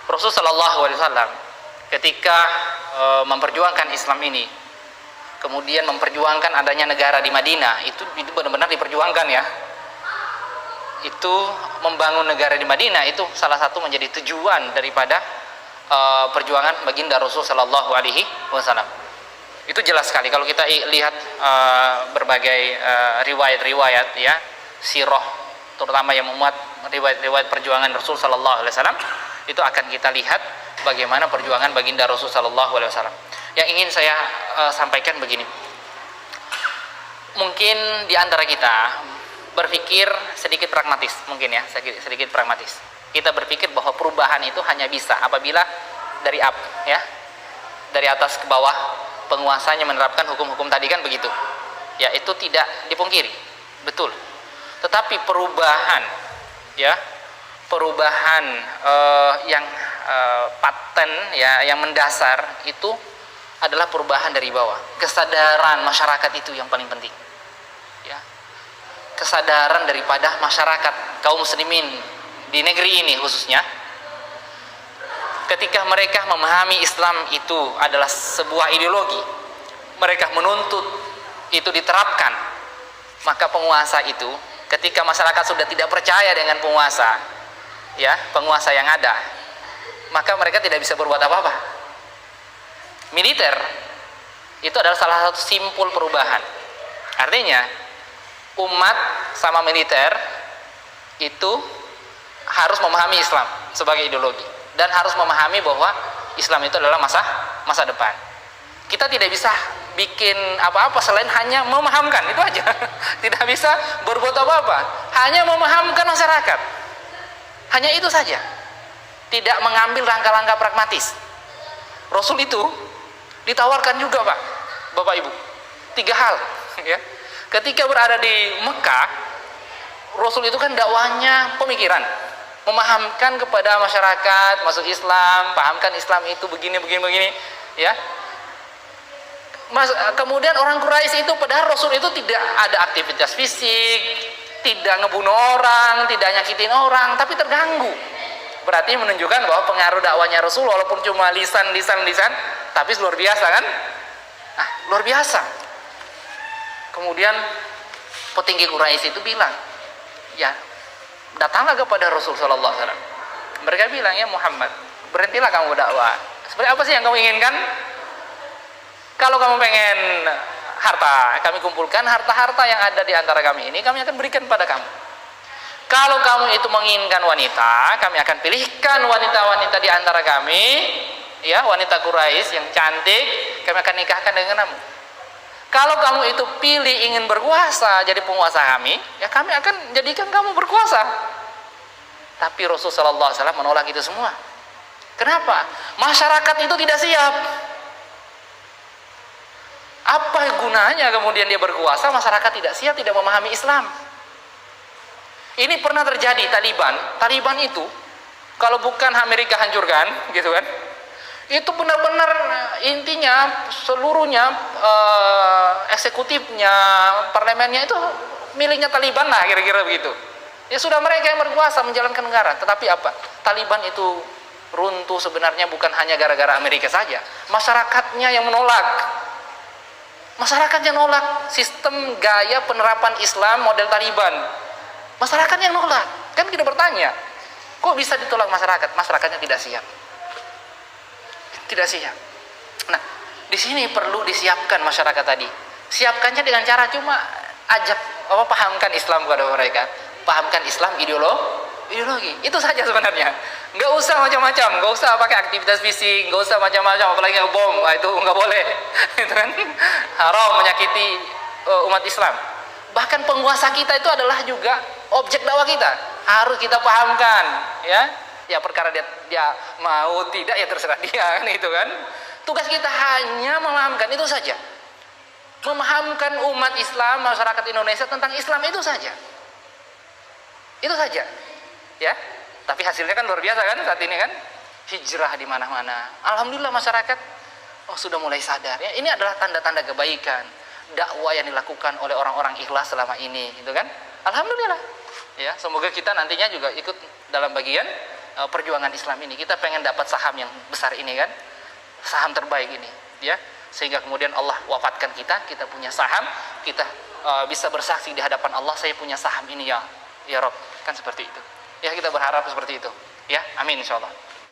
Rasul Shallallahu Alaihi Wasallam ketika memperjuangkan Islam ini, kemudian memperjuangkan adanya negara di Madinah, itu benar-benar diperjuangkan ya. Itu membangun negara di Madinah itu salah satu menjadi tujuan daripada perjuangan baginda Rasul Shallallahu Alaihi Wasallam. Itu jelas sekali kalau kita lihat berbagai riwayat-riwayat ya, sirah terutama yang memuat riwayat-riwayat perjuangan Rasul Shallallahu Alaihi Wasallam, itu akan kita lihat bagaimana perjuangan baginda Rasul Shallallahu Alaihi Wasallam. Yang ingin saya sampaikan begini, mungkin di antara kita berpikir sedikit pragmatis, mungkin ya sedikit pragmatis. Kita berpikir bahwa perubahan itu hanya bisa apabila dari ya, dari atas ke bawah penguasanya menerapkan hukum-hukum tadi, kan begitu ya. Itu tidak dipungkiri, betul. Tetapi perubahan ya, perubahan yang paten ya, yang mendasar itu adalah perubahan dari bawah. Kesadaran masyarakat itu yang paling penting ya. Kesadaran daripada masyarakat kaum muslimin di negeri ini khususnya, ketika mereka memahami Islam itu adalah sebuah ideologi, mereka menuntut itu diterapkan, maka penguasa itu, ketika masyarakat sudah tidak percaya dengan penguasa ya, penguasa yang ada, maka mereka tidak bisa berbuat apa-apa. Militer itu adalah salah satu simpul perubahan. Artinya umat sama militer itu harus memahami Islam sebagai ideologi dan harus memahami bahwa Islam itu adalah masa depan. Kita tidak bisa bikin apa-apa selain hanya memahamkan, itu aja. Tidak bisa berbuat apa-apa, hanya memahamkan masyarakat. Hanya itu saja. Tidak mengambil langkah-langkah pragmatis. Rasul itu ditawarkan juga, Pak, Bapak Ibu, 3 hal ya. Ketika berada di Mekah, Rasul itu kan dakwahnya pemikiran, memahamkan kepada masyarakat masuk Islam, pahamkan Islam itu begini ya. Kemudian orang Quraisy itu, padahal Rasul itu tidak ada aktivitas fisik, tidak ngebunuh orang, tidak nyakitin orang, tapi terganggu. Berarti menunjukkan bahwa pengaruh dakwahnya Rasul walaupun cuma lisan, tapi luar biasa kan? Nah, luar biasa. Kemudian petinggi Quraisy itu bilang, ya, datanglah kepada Rasul Sallallahu Alaihi Wasallam. Mereka bilang, ya Muhammad, berhentilah kamu dakwah. Sebenarnya apa sih yang kamu inginkan? Kalau kamu pengen harta, kami kumpulkan harta-harta yang ada di antara kami ini, kami akan berikan pada kamu. Kalau kamu itu menginginkan wanita, kami akan pilihkan wanita-wanita di antara kami, ya, wanita Quraisy yang cantik, kami akan nikahkan dengan kamu. Kalau kamu itu pilih ingin berkuasa jadi penguasa kami, ya kami akan jadikan kamu berkuasa. Tapi Rasul Sallallahu Alaihi Wasallam menolak itu semua. Kenapa? Masyarakat itu tidak siap. Apa gunanya kemudian dia berkuasa, masyarakat tidak siap, tidak memahami Islam. Ini pernah terjadi. Taliban itu, kalau bukan Amerika hancurkan, gitu kan? Itu benar-benar intinya seluruhnya, eksekutifnya, parlemennya itu miliknya Taliban lah, kira-kira begitu. Ya sudah, mereka yang berkuasa menjalankan negara. Tetapi apa? Taliban itu runtuh sebenarnya bukan hanya gara-gara Amerika saja. Masyarakatnya yang menolak. Masyarakat yang nolak sistem gaya penerapan Islam model Taliban. Masyarakat yang nolak. Kan kita bertanya, kok bisa ditolak masyarakat? Masyarakatnya tidak siap. Tidak siap. Nah, di sini perlu disiapkan masyarakat tadi. Siapkannya dengan cara cuma ajak pahamkan Islam kepada mereka. Pahamkan Islam ideologi. Itu saja sebenarnya. Nggak usah macam-macam, nggak usah pakai aktivitas fisik, nggak usah macam-macam, apalagi ngebom. Nah, itu nggak boleh. Itu kan haram, menyakiti umat Islam. Bahkan penguasa kita itu adalah juga objek dakwah kita. Harus kita pahamkan, ya. Ya perkara dia mau tidak ya terserah dia, kan itu kan. Tugas kita hanya memahamkan, itu saja. Memahamkan umat Islam, masyarakat Indonesia tentang Islam, itu saja. Itu saja. Ya. Tapi hasilnya kan luar biasa kan saat ini kan. Hijrah di mana-mana. Alhamdulillah masyarakat sudah mulai sadar. Ya, ini adalah tanda-tanda kebaikan. Dakwah yang dilakukan oleh orang-orang ikhlas selama ini, gitu kan. Alhamdulillah. Ya, semoga kita nantinya juga ikut dalam bagian perjuangan Islam ini. Kita pengen dapat saham yang besar ini kan, saham terbaik ini, ya. Sehingga kemudian Allah wafatkan kita punya saham, kita bisa bersaksi di hadapan Allah, saya punya saham ini ya Rob, kan seperti itu. Ya, kita berharap seperti itu. Ya, amin insyaallah.